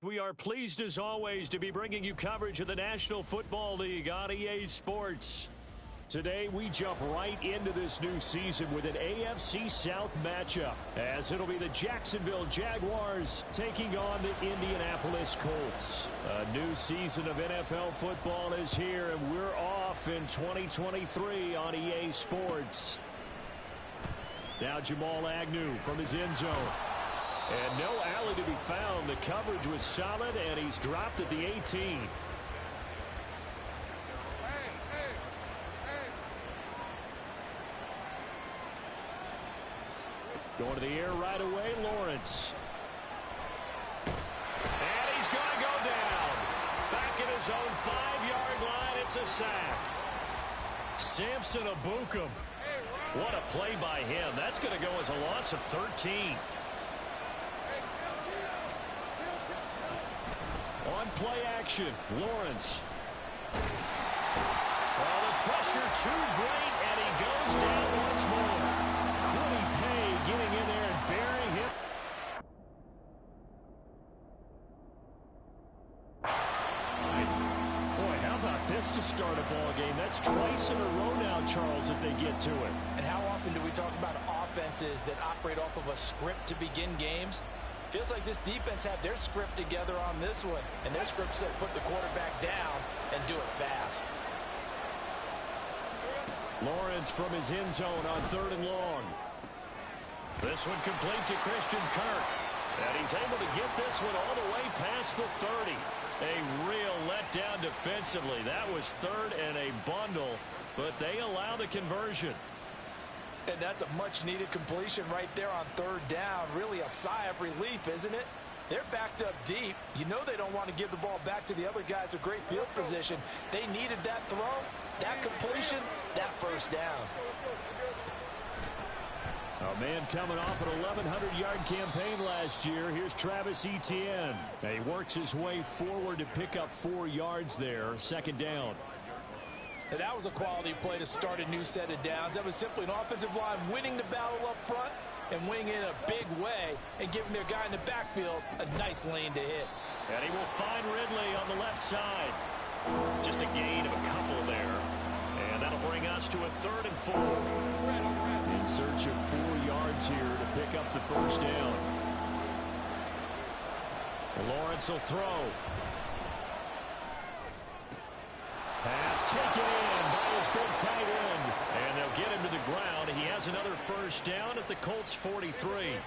We are pleased as always to be bringing you coverage of the National Football League on EA Sports. Today we jump right into this new season with an AFC South matchup, as it'll be the Jacksonville Jaguars taking on the Indianapolis Colts. A new season of NFL football is here, and we're off in 2023 on EA Sports. Now Jamal Agnew from his end zone. And no alley to be found. The coverage was solid, and he's dropped at the 18. Going to the air right away, Lawrence. And he's going to go down. Back at his own 5-yard line, it's a sack. Samson Abukum. What a play by him. That's going to go as a loss of 13. On play action, Lawrence. Oh, the pressure too great, and he goes down once more. Quiddy Pay getting in there and burying him. Boy, how about this to start a ball game? That's twice in a row now, Charles, that they get to it. And how often do we talk about offenses that operate off of a script to begin games? Feels like this defense had their script together on this one, and their script said put the quarterback down and do it fast. Lawrence from his end zone on 3rd and long. This one complete to Christian Kirk. And he's able to get this one all the way past the 30. A real letdown defensively. That was 3rd and a bundle, but they allow the conversion. And that's a much-needed completion right there on 3rd down. Really a sigh of relief, isn't it? They're backed up deep. You know they don't want to give the ball back to the other guys with great field position. They needed that throw, that completion, that first down. A man coming off an 1,100-yard campaign last year. Here's Travis Etienne. He works his way forward to pick up 4 yards there. 2nd down. And that was a quality play to start a new set of downs. That was simply an offensive line winning the battle up front and winning in a big way and giving their guy in the backfield a nice lane to hit. And he will find Ridley on the left side. Just a gain of a couple there. And that'll bring us to a 3rd and 4. In search of 4 yards here to pick up the first down. Lawrence will throw. Pass taken in by his big tight end. And they'll get him to the ground. He has another first down at the Colts 43.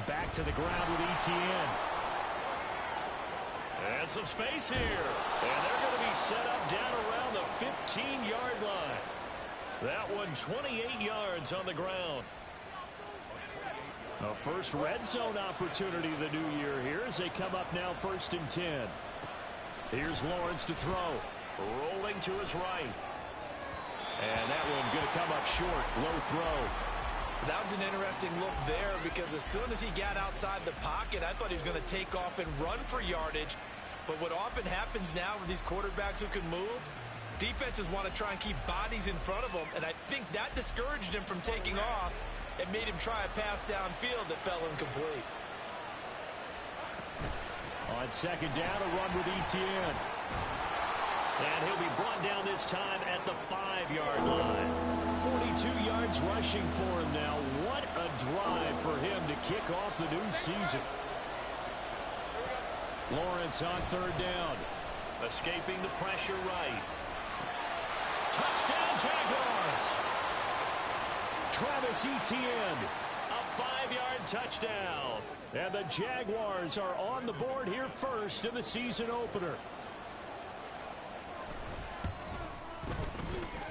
Back to the ground with Etienne. And some space here. And they're going to be set up down around the 15-yard line. That one 28 yards on the ground. A first red zone opportunity the new year here as they come up now 1st and 10. Here's Lawrence to throw. Rolling to his right. And that one going to come up short. Low throw. That was an interesting look there because as soon as he got outside the pocket, I thought he was going to take off and run for yardage. But what often happens now with these quarterbacks who can move, defenses want to try and keep bodies in front of them. And I think that discouraged him from taking off. It made him try a pass downfield that fell incomplete. On 2nd down, a run with Etienne. And he'll be brought down this time at the 5-yard line. 42 yards rushing for him now. What a drive for him to kick off the new season. Lawrence on 3rd down. Escaping the pressure right. Touchdown, Jaguars! Travis Etienne, a 5-yard touchdown. And the Jaguars are on the board here first in the season opener.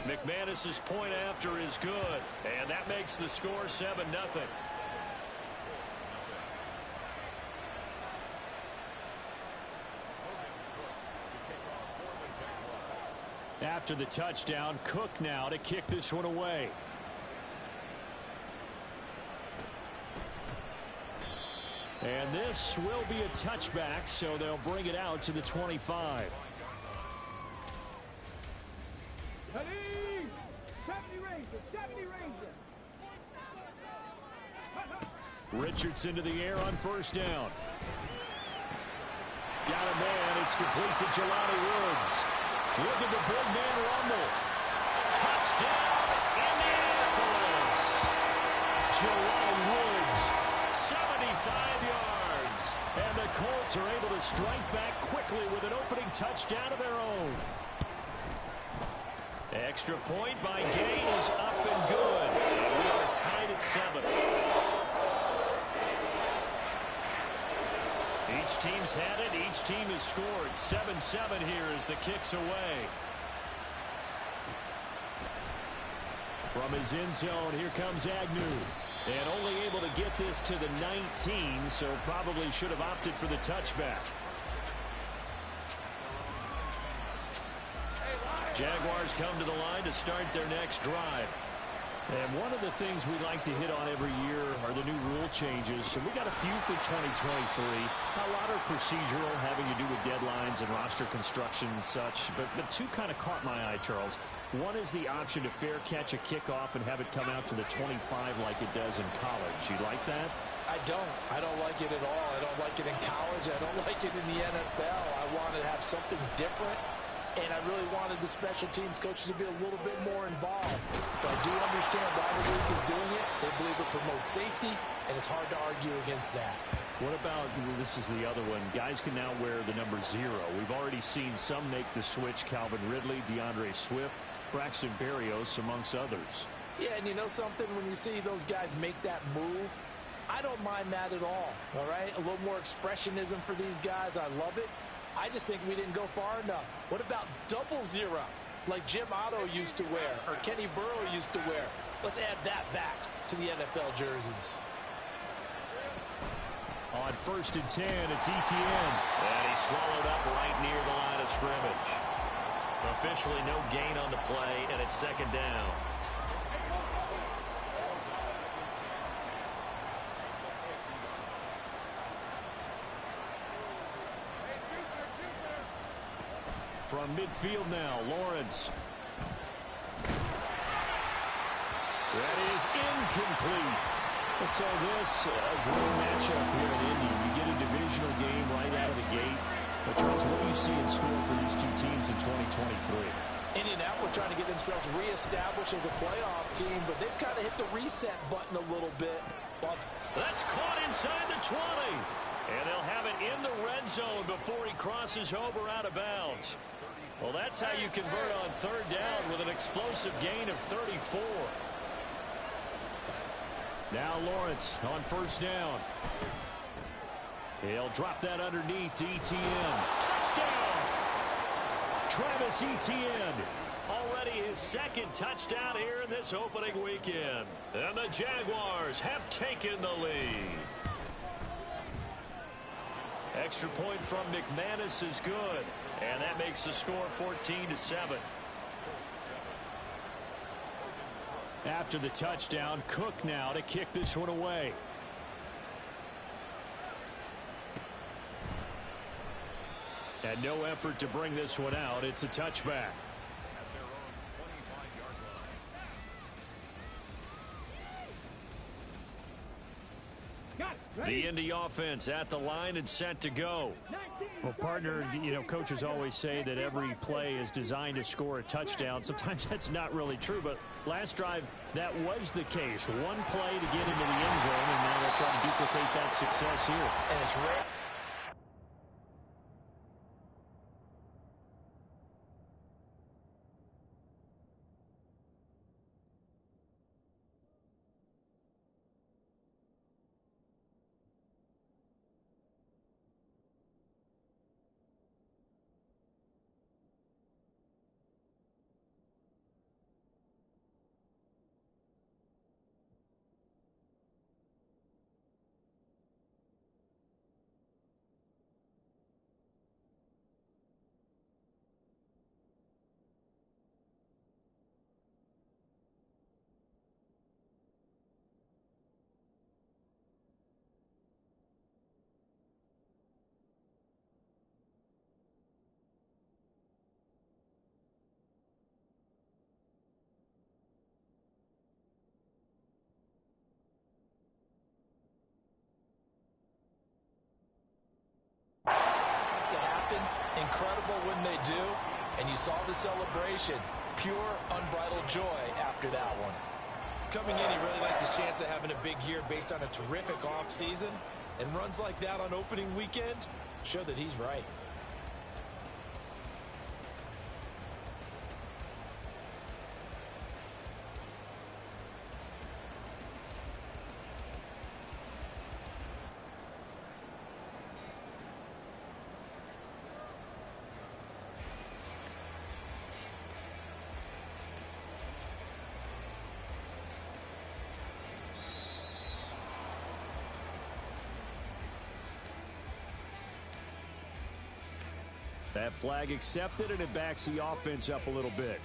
McManus's point after is good, and that makes the score 7-0. After the touchdown, Cook now to kick this one away. And this will be a touchback, so they'll bring it out to the 25. Richardson to the air on first down. Got a man. It's complete to Jelani Woods. Look at the big man rumble. Touchdown, Indianapolis. Jelani Woods, 75 yards. And the Colts are able to strike back quickly with an opening touchdown of their own. Extra point by Gay is up and good. We are tied at 7. Each team's had it. Each team has scored. 7-7 here as the kick's away. From his end zone, here comes Agnew. And only able to get this to the 19, so probably should have opted for the touchback. Jaguars come to the line to start their next drive. And one of the things we like to hit on every year are the new rule changes. And we got a few for 2023. A lot are procedural, having to do with deadlines and roster construction and such. But two kind of caught my eye, Charles. One is the option to fair catch a kickoff and have it come out to the 25 like it does in college. You like that? I don't. I don't like it at all. I don't like it in college. I don't like it in the NFL. I want to have something different. And I really wanted the special teams coaches to be a little bit more involved. But I do understand why the league is doing it. They believe it promotes safety, and it's hard to argue against that. What about, this is the other one, guys can now wear the number 0. We've already seen some make the switch. Calvin Ridley, DeAndre Swift, Braxton Berrios, amongst others. Yeah, and you know something? When you see those guys make that move, I don't mind that at all right? A little more expressionism for these guys. I love it. I just think we didn't go far enough. What about 00, like Jim Otto used to wear or Kenny Burrow used to wear? Let's add that back to the NFL jerseys. On 1st and 10, it's Etienne. And he's swallowed up right near the line of scrimmage. Officially no gain on the play, and it's 2nd down. From midfield now, Lawrence. That is incomplete. So this, a great matchup here in Indy. You get a divisional game right out of the gate. But Charles, what do you see in store for these two teams in 2023? Indianapolis trying to get themselves reestablished as a playoff team, but they've kind of hit the reset button a little bit. That's caught inside the 20. And they'll have it in the red zone before he crosses over out of bounds. Well, that's how you convert on 3rd down with an explosive gain of 34. Now Lawrence on 1st down. He'll drop that underneath to Etienne. Touchdown! Travis Etienne. Already his 2nd touchdown here in this opening weekend. And the Jaguars have taken the lead. Extra point from McManus is good. And that makes the score 14-7. After the touchdown, Cook now to kick this one away. And no effort to bring this one out. It's a touchback. The Indy offense at the line and set to go. Well, partner, you know, coaches always say that every play is designed to score a touchdown. Sometimes that's not really true, but last drive, that was the case. One play to get into the end zone, and now they'll try to duplicate that success here. And it's rare. something incredible when they do, and you saw the celebration. Pure, unbridled joy after that one. Coming in, he really liked his chance of having a big year based on a terrific offseason, and runs like that on opening weekend show that he's right. That flag accepted, and it backs the offense up a little bit.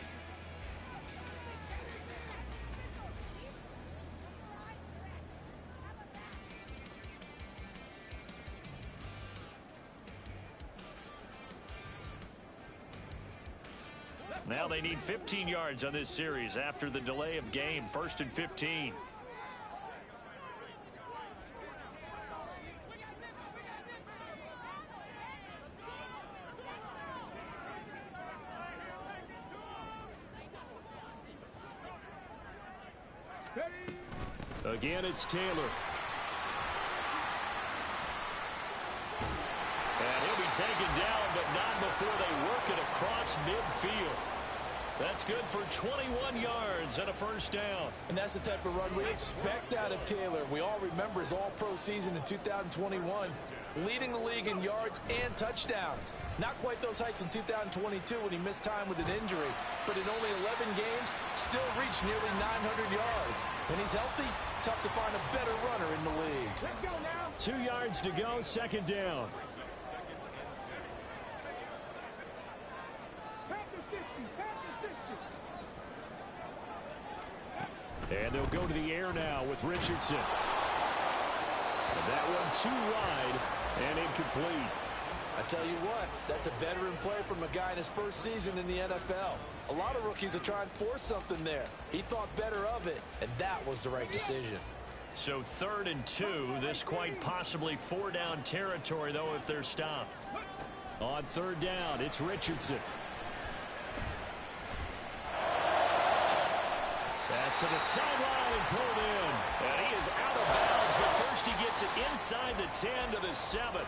Now they need 15 yards on this series after the delay of game. 1st and 15. Again, it's Taylor. And he'll be taken down, but not before they work it across midfield. That's good for 21 yards and a first down. And that's the type of run we expect out of Taylor. We all remember his all-pro season in 2021, leading the league in yards and touchdowns. Not quite those heights in 2022 when he missed time with an injury, but in only 11 games, still reached nearly 900 yards. When he's healthy, tough to find a better runner in the league. Let's go now. 2 yards to go, second down. And they'll go to the air now with Richardson. And that one too wide and incomplete. I tell you what, that's a veteran play from a guy in his first season in the NFL. A lot of rookies are trying to force something there. He thought better of it, and that was the right decision. So 3rd and 2, this quite possibly 4-down territory, though, if they're stopped. On 3rd down, it's Richardson. Pass to the sideline and pulled in. And he is out of bounds, but first he gets it inside the 10 to the 7.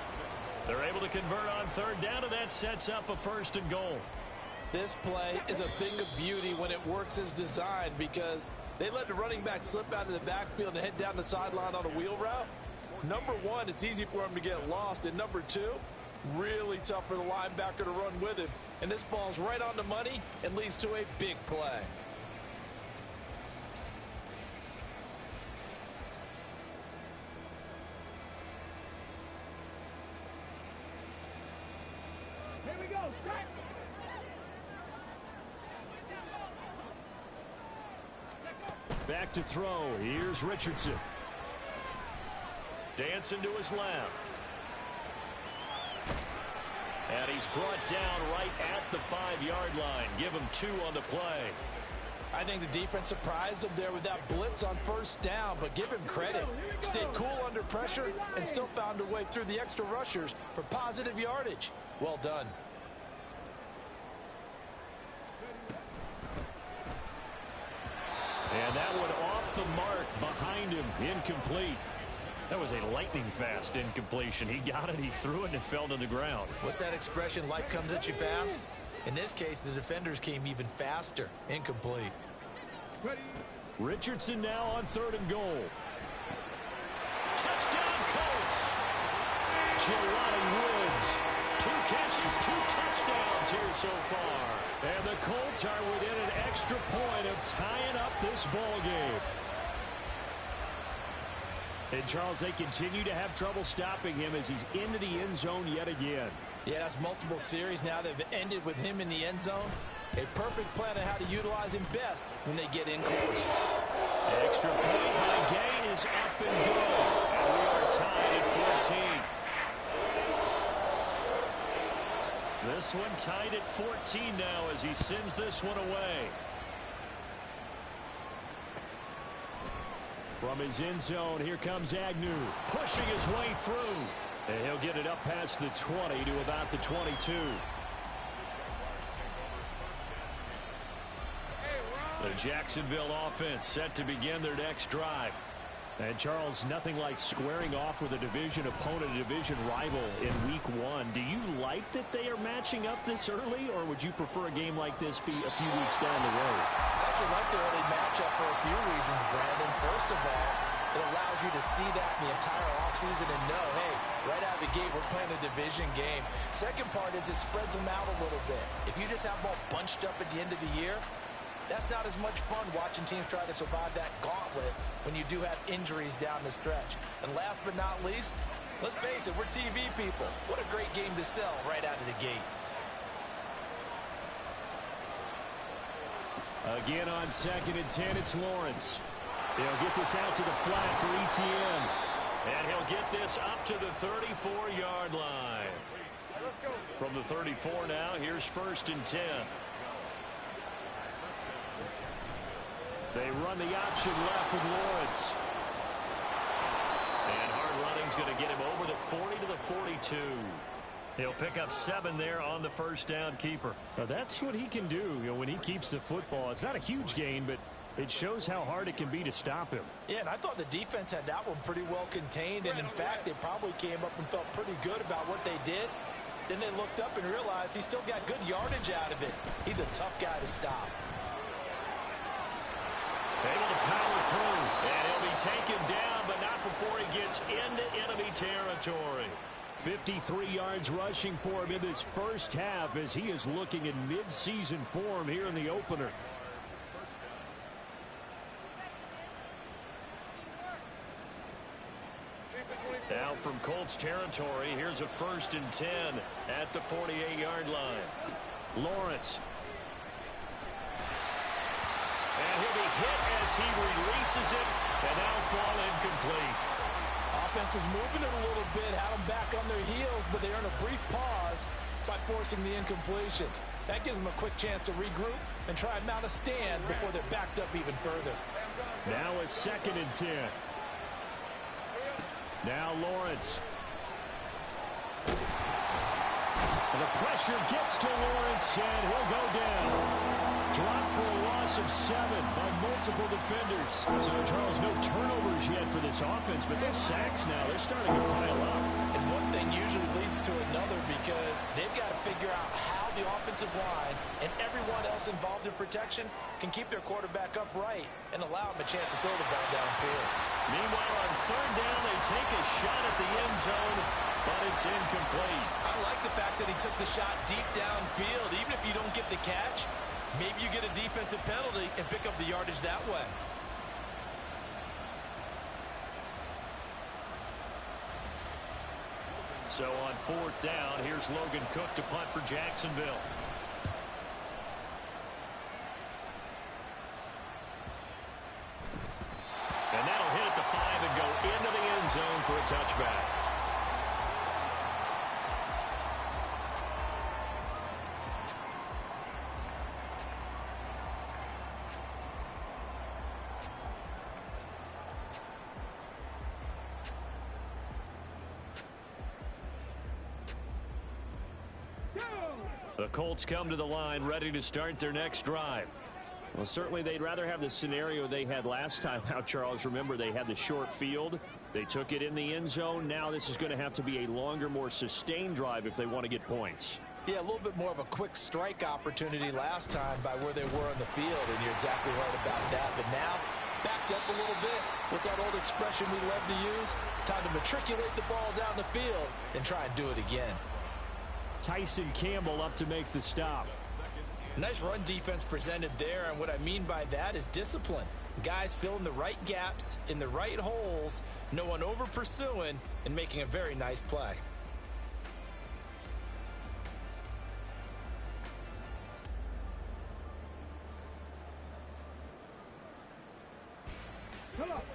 They're able to convert on 3rd down, and that sets up a 1st and goal. This play is a thing of beauty when it works as designed, because they let the running back slip out of the backfield and head down the sideline on a wheel route. Number one, it's easy for him to get lost. And number two, really tough for the linebacker to run with him. And this ball's right on the money and leads to a big play. Back to throw. Here's Richardson. Dancing to his left. And he's brought down right at the 5-yard line. Give him 2 on the play. I think the defense surprised him there with that blitz on 1st down, but give him credit. Stayed cool under pressure and still found a way through the extra rushers for positive yardage. Well done. And that one off the mark behind him, incomplete. That was a lightning-fast incompletion. He got it, he threw it, and it fell to the ground. What's that expression, life comes at you fast? In this case, the defenders came even faster. Incomplete. Richardson now on 3rd and goal. Touchdown, Colts! Jelani Woods. 2 catches, 2 touchdowns here so far. And the Colts are within an extra point of tying up this ball game. And, Charles, they continue to have trouble stopping him as he's into the end zone yet again. Yeah, that's multiple series now that have ended with him in the end zone. A perfect plan on how to utilize him best when they get in close. Extra point by Gain is up and good. And we are tied at 14. This one tied at 14 now as he sends this one away. From his end zone, here comes Agnew, pushing his way through. And he'll get it up past the 20 to about the 22. The Jacksonville offense set to begin their next drive. And Charles, nothing like squaring off with a division opponent, a division rival in week 1. Do you like that they are matching up this early, or would you prefer a game like this be a few weeks down the road? I actually like the early matchup for a few reasons, Brandon. First of all, it allows you to see that in the entire offseason and know, hey, right out of the gate, we're playing a division game. Second part is it spreads them out a little bit. If you just have them all bunched up at the end of the year, that's not as much fun watching teams try to survive that gauntlet when you do have injuries down the stretch. And last but not least, let's face it, we're TV people. What a great game to sell right out of the gate. Again on 2nd and 10, it's Lawrence. He'll get this out to the flat for Etienne. And he'll get this up to the 34-yard line. From the 34 now, here's 1st and 10. They run the option left with Lawrence. And hard running's going to get him over the 40 to the 42. He'll pick up 7 there on the first down keeper. Now that's what he can do, when he keeps the football. It's not a huge gain, but it shows how hard it can be to stop him. Yeah, and I thought the defense had that one pretty well contained. And in fact, they probably came up and felt pretty good about what they did. Then they looked up and realized he still got good yardage out of it. He's a tough guy to stop. Able to power through, and he'll be taken down, but not before he gets into enemy territory. 53 yards rushing for him in this first half as he is looking in mid-season form here in the opener. Now from Colts territory, here's a 1st and 10 at the 48-yard line. Lawrence. And he'll be hit as he releases it, and now fall incomplete. Offense was moving it a little bit, had them back on their heels, but they earn a brief pause by forcing the incompletion. That gives them a quick chance to regroup and try and mount a stand before they're backed up even further. Now a 2nd and 10. Now Lawrence. And the pressure gets to Lawrence, and he'll go down. Dropped for a loss of 7 by multiple defenders. So, Charles, no turnovers yet for this offense, but those sacks now, they're starting to pile up. And one thing usually leads to another because they've got to figure out how the offensive line and everyone else involved in protection can keep their quarterback upright and allow him a chance to throw the ball downfield. Meanwhile, on 3rd down, they take a shot at the end zone, but it's incomplete. I like the fact that he took the shot deep downfield. Even if you don't get the catch, maybe you get a defensive penalty and pick up the yardage that way. So on 4th down, here's Logan Cook to punt for Jacksonville. And that'll hit at the 5 and go into the end zone for a touchback. The Colts come to the line ready to start their next drive. Well, certainly they'd rather have the scenario they had last time out, Charles. Remember, they had the short field. They took it in the end zone. Now this is going to have to be a longer, more sustained drive if they want to get points. Yeah, a little bit more of a quick strike opportunity last time by where they were on the field, and you're exactly right about that. But now, backed up a little bit. What's that old expression we love to use? Time to matriculate the ball down the field and try and do it again. Tyson Campbell up to make the stop. Nice run defense presented there, and what I mean by that is discipline. Guys filling the right gaps in the right holes, no one over pursuing, and making a very nice play.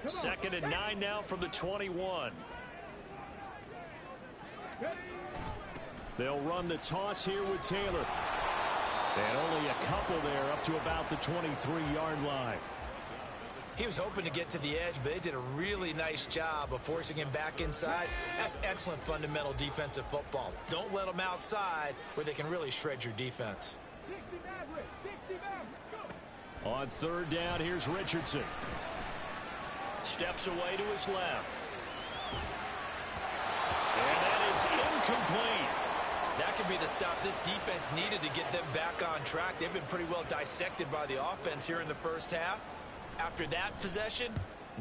Second and 9 now from the 21. They'll run the toss here with Taylor. And only a couple there up to about the 23-yard line. He was hoping to get to the edge, but they did a really nice job of forcing him back inside. That's excellent fundamental defensive football. Don't let them outside where they can really shred your defense. On third down, here's Richardson. Steps away to his left. And that is incomplete. That could be the stop this defense needed to get them back on track. They've been pretty well dissected by the offense here in the first half. After that possession,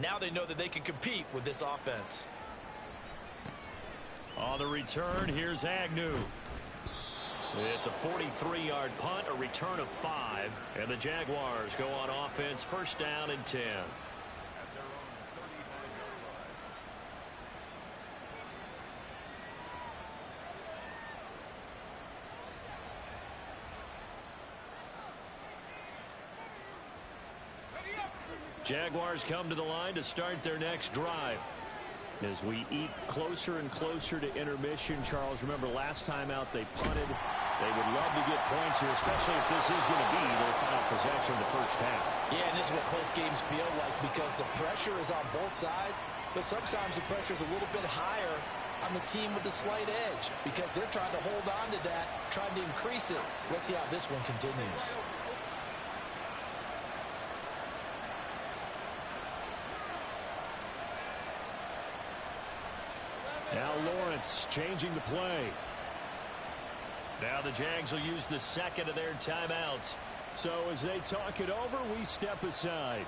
now they know that they can compete with this offense. On the return, here's Agnew. It's a 43-yard punt, a return of 5, and the Jaguars go on offense, first down and 10. Jaguars come to the line to start their next drive. As we eat closer and closer to intermission, Charles, remember last time out they punted. They would love to get points here, especially if this is going to be their final possession of the first half. Yeah, and this is what close games feel like because the pressure is on both sides, but sometimes the pressure is a little bit higher on the team with the slight edge because they're trying to hold on to that, trying to increase it. Let's see how this one continues. Now Lawrence changing the play. Now the Jags will use the second of their timeouts. So as they talk it over, we step aside.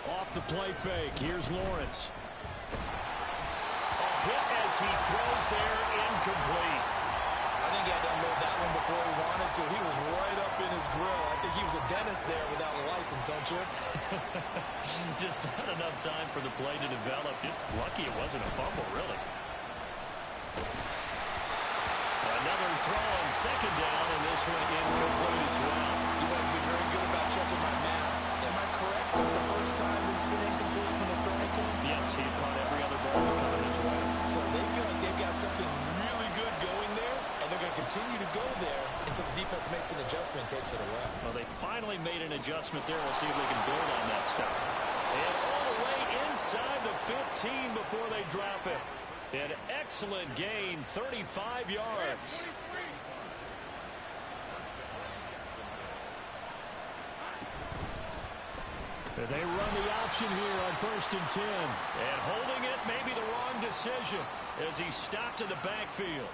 Off the play fake, here's Lawrence. Hit as he throws there, incomplete. I think he had to unload that one before he wanted to. He was right up in his grill. I think he was a dentist there without a license, don't you? Just not enough time for the play to develop. Just lucky it wasn't a fumble, really. Another throw on second down, and this one incomplete as well. You guys have been very good about checking my math. Am I correct? That's the first time that it's been incomplete when they've thrown it to him? Yes, he caught every other ball coming his way. So they feel like they've got something really good going there, and they're going to continue to go there until the defense makes an adjustment and takes it away. Well, they finally made an adjustment there. We'll see if they can build on that stuff. And all the way inside the 15 before they drop it. An excellent gain, 35 yards. They run the option here on 1st and 10. And holding it may be the wrong decision as he stopped in the backfield.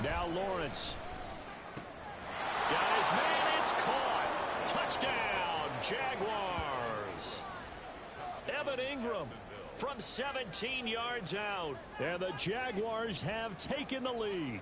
Now Lawrence. Got his man, it's caught. Touchdown, Jaguars. Evan Ingram from 17 yards out. And the Jaguars have taken the lead.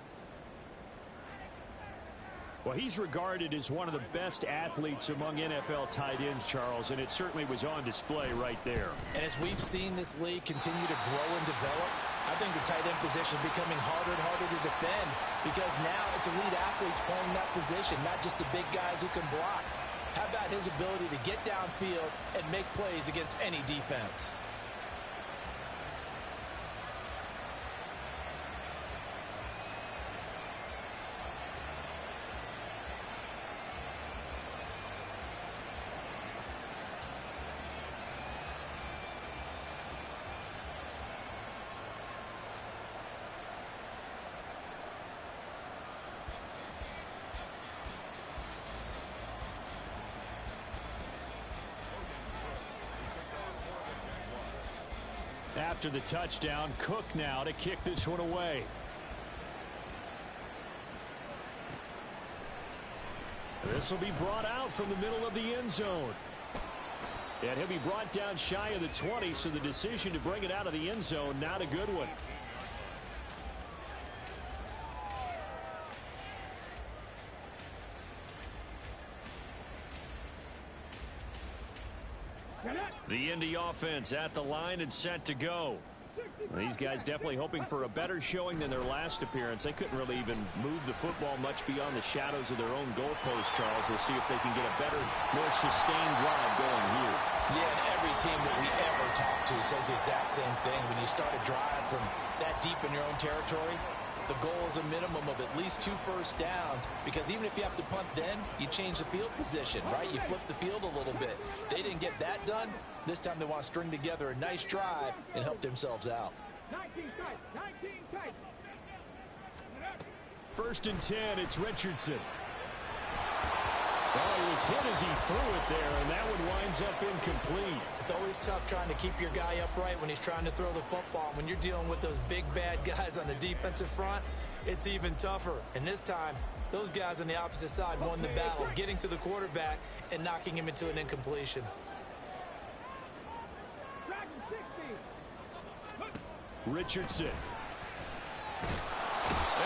Well, he's regarded as one of the best athletes among NFL tight ends, Charles, and it certainly was on display right there. And as we've seen this league continue to grow and develop, I think the tight end position is becoming harder and harder to defend because now it's elite athletes playing that position, not just the big guys who can block. How about his ability to get downfield and make plays against any defense? After the touchdown, Cook now to kick this one away. This will be brought out from the middle of the end zone. And he'll be brought down shy of the 20, so the decision to bring it out of the end zone, not a good one. The Indy offense at the line and set to go. These guys definitely hoping for a better showing than their last appearance. They couldn't really even move the football much beyond the shadows of their own goalpost, Charles. We'll see if they can get a better, more sustained drive going here. Yeah, and every team that we ever talk to says the exact same thing. When you start a drive from that deep in your own territory, the goal is a minimum of at least 2 first downs, because even if you have to punt then, you change the field position, right? You flip the field a little bit. They didn't get that done. This time they want to string together a nice drive and help themselves out. 19 tight. 1st and 10, it's Richardson. Well, he was hit as he threw it there, and that one winds up incomplete. It's always tough trying to keep your guy upright when he's trying to throw the football. When you're dealing with those big, bad guys on the defensive front, it's even tougher. And this time, those guys on the opposite side won the battle, getting to the quarterback and knocking him into an incompletion. Richardson. And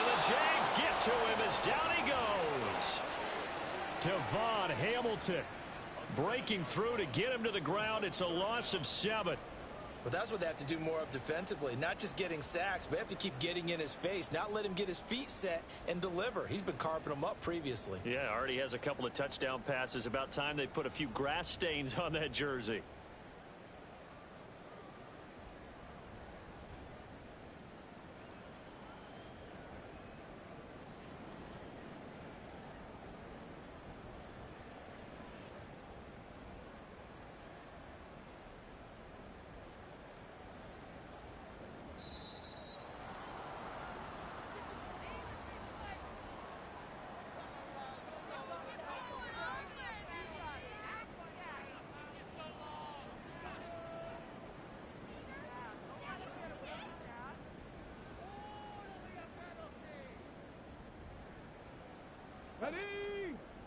the Jags get to him as down he goes. Devon Hamilton breaking through to get him to the ground. It's a loss of 7. But that's what they have to do more of defensively. Not just getting sacks, but they have to keep getting in his face. Not let him get his feet set and deliver. He's been carving them up previously. Yeah, already has a couple of touchdown passes. About time they put a few grass stains on that jersey.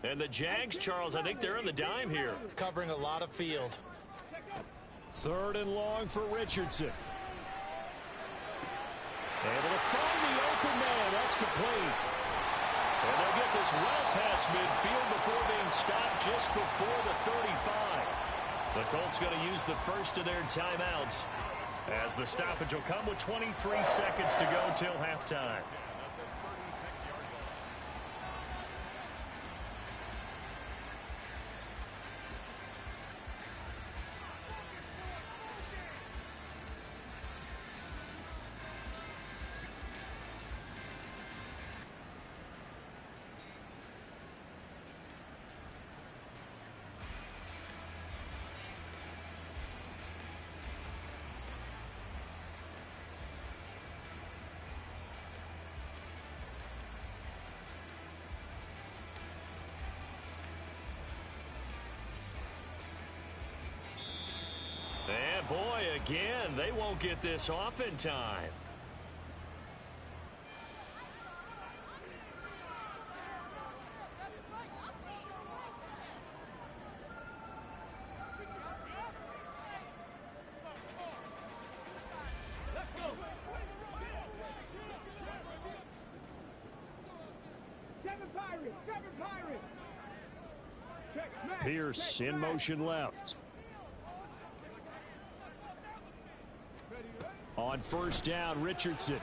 And the Jags, Charles, I think they're on the dime here. Covering a lot of field. 3rd and long for Richardson. Able to find the open man. That's complete. And they'll get this well past midfield before being stopped just before the 35. The Colts going to use the first of their timeouts, as the stoppage will come with 23 seconds to go till halftime. And boy, again, they won't get this off in time. Pierce in motion left. On 1st down, Richardson.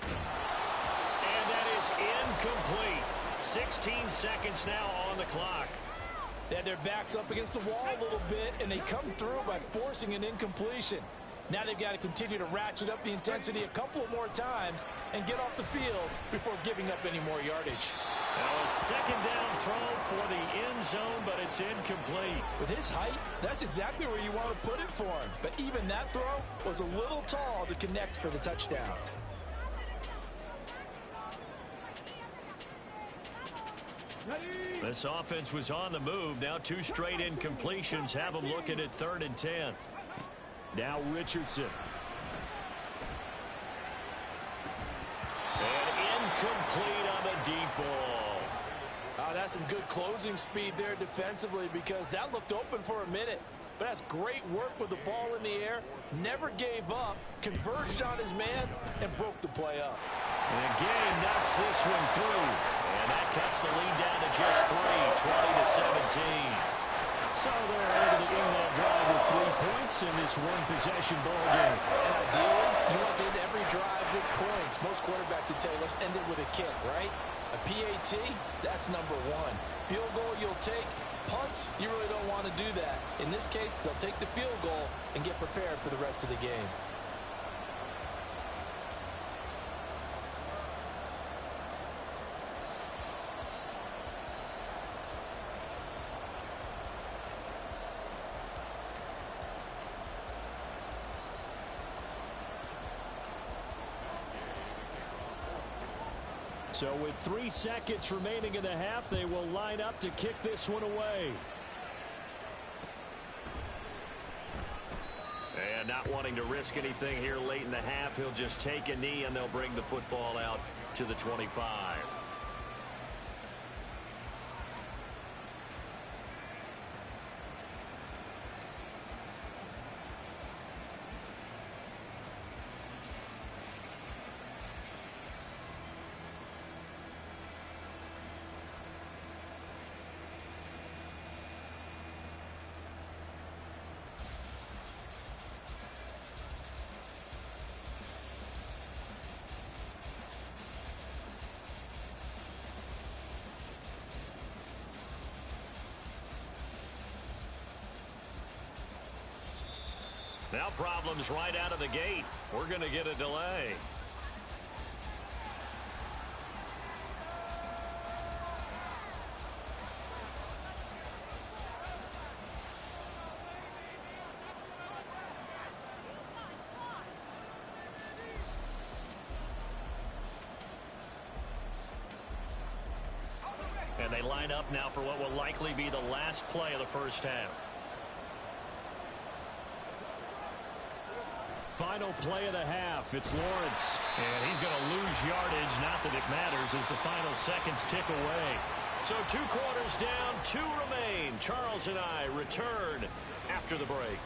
And that is incomplete. 16 seconds now on the clock. They had their backs up against the wall a little bit, and they come through by forcing an incompletion. Now they've got to continue to ratchet up the intensity a couple of more times and get off the field before giving up any more yardage. Now a 2nd down throw for the end zone, but it's incomplete. With his height, that's exactly where you want to put it for him. But even that throw was a little tall to connect for the touchdown. This offense was on the move. Now 2 straight incompletions have them looking at 3rd and 10. Now Richardson. And incomplete on the deep ball. Oh, that's some good closing speed there defensively because that looked open for a minute. But that's great work with the ball in the air. Never gave up, converged on his man, and broke the play up. And again, knocks this one through. And that cuts the lead down to just 3, 20-17. So they're able to end that drive with 3 points in this one-possession ball game. And ideally, you want to end every drive with points. Most quarterbacks would tell you, let's end it with a kick, right? A PAT, that's number 1. Field goal you'll take. Punts, you really don't want to do that. In this case, they'll take the field goal and get prepared for the rest of the game. So with 3 seconds remaining in the half, they will line up to kick this one away. And not wanting to risk anything here late in the half, he'll just take a knee and they'll bring the football out to the 25. Now problems right out of the gate. We're going to get a delay. And they line up now for what will likely be the last play of the first half. Final play of the half. It's Lawrence. And he's going to lose yardage. Not that it matters as the final seconds tick away. So 2 quarters down, 2 remain. Charles and I return after the break.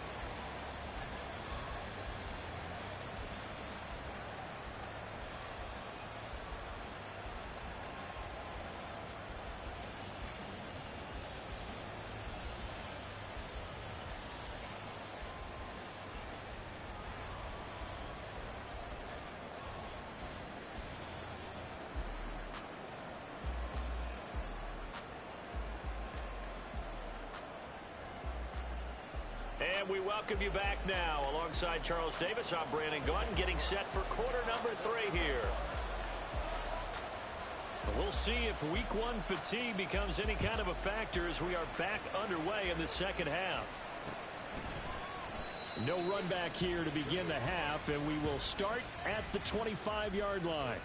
And we welcome you back now. Alongside Charles Davis, I'm Brandon Gaudin, getting set for quarter number 3 here. We'll see if week 1 fatigue becomes any kind of a factor as we are back underway in the second half. No run back here to begin the half, and we will start at the 25-yard line.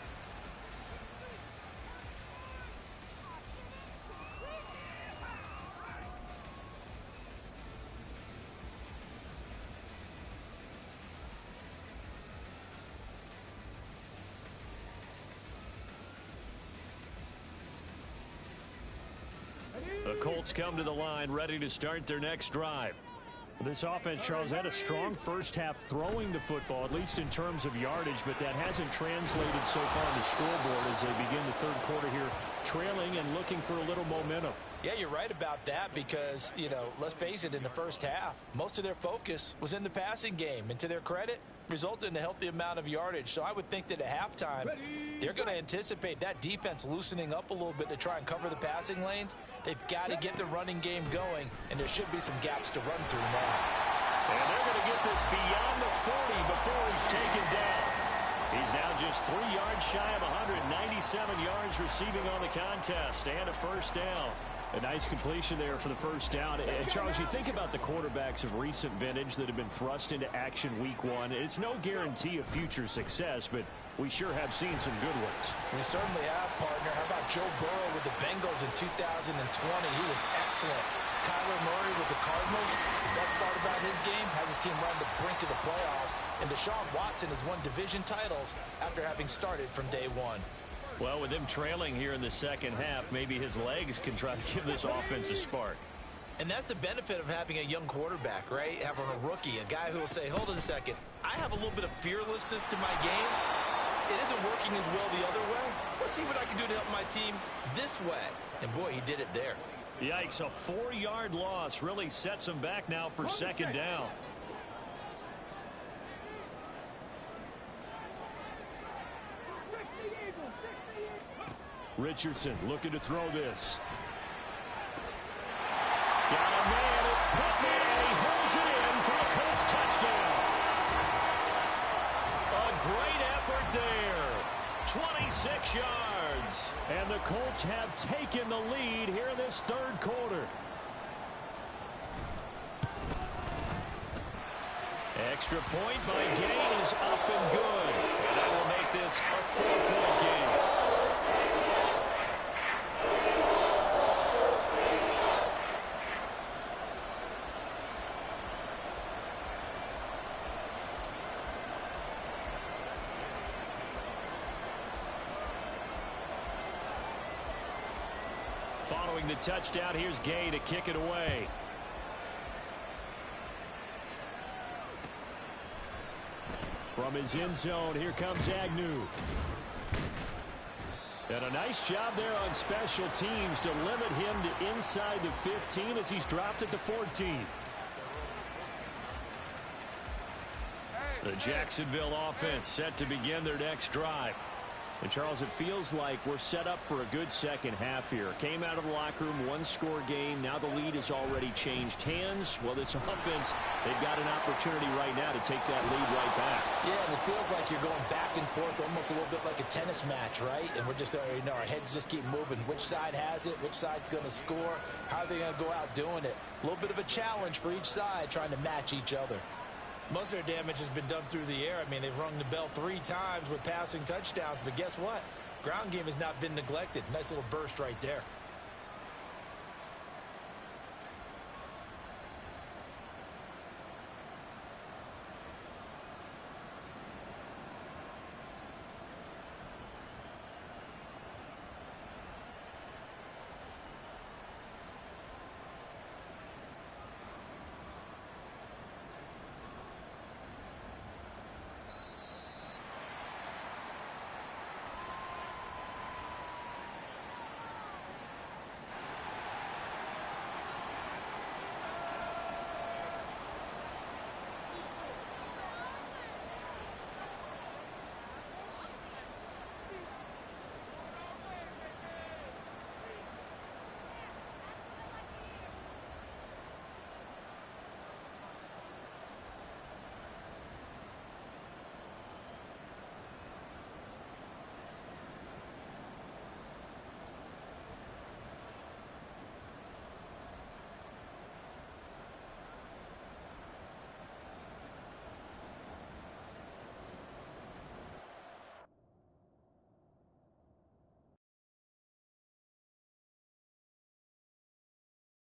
The Colts come to the line ready to start their next drive. This offense, Charles, had a strong first half throwing the football, at least in terms of yardage, but that hasn't translated so far on the scoreboard as they begin the third quarter here, trailing and looking for a little momentum. Yeah, you're right about that because, you know, let's face it, in the first half, most of their focus was in the passing game. And to their credit, resulted in a healthy amount of yardage. So I would think that at halftime, they're going to anticipate that defense loosening up a little bit to try and cover the passing lanes. They've got to get the running game going, and there should be some gaps to run through now. And they're going to get this beyond the 40 before he's taken down. He's now just 3 yards shy of 197 yards receiving on the contest and a first down. A nice completion there for the first down. And Charles, you think about the quarterbacks of recent vintage that have been thrust into action week one. It's no guarantee of future success, but we sure have seen some good ones. We certainly have, partner. How about Joe Burrow with the Bengals in 2020? He was excellent. Kyler Murray with the Cardinals. The best part about his game has his team run the brink of the playoffs. And Deshaun Watson has won division titles after having started from day one. Well, with him trailing here in the second half, maybe his legs can try to give this offense a spark. And that's the benefit of having a young quarterback, right? Having a rookie, a guy who will say, hold on a second, I have a little bit of fearlessness to my game. It isn't working as well the other way. Let's see what I can do to help my team this way. And, boy, he did it there. Yikes, a 4-yard loss really sets him back now for second down. Richardson looking to throw this. Got a man, it's Pittman, and he pulls it in for the Colts touchdown. A great effort there. 26 yards. And the Colts have taken the lead here in this third quarter. Extra point by Gain is up and good. And that will make this a 4-point game. Following the touchdown, here's Gay to kick it away. From his end zone, here comes Agnew. And a nice job there on special teams to limit him to inside the 15 as he's dropped at the 14. The Jacksonville offense set to begin their next drive. And, Charles, it feels like we're set up for a good second half here. Came out of the locker room, one-score game. Now the lead has already changed hands. Well, this offense, they've got an opportunity right now to take that lead right back. Yeah, and it feels like you're going back and forth almost a little bit like a tennis match, right? And we're just, our heads just keep moving. Which side has it? Which side's going to score? How are they going to go out doing it? A little bit of a challenge for each side trying to match each other. Most of their damage has been done through the air. I mean, they've rung the bell 3 times with passing touchdowns, but guess what? Ground game has not been neglected. Nice little burst right there.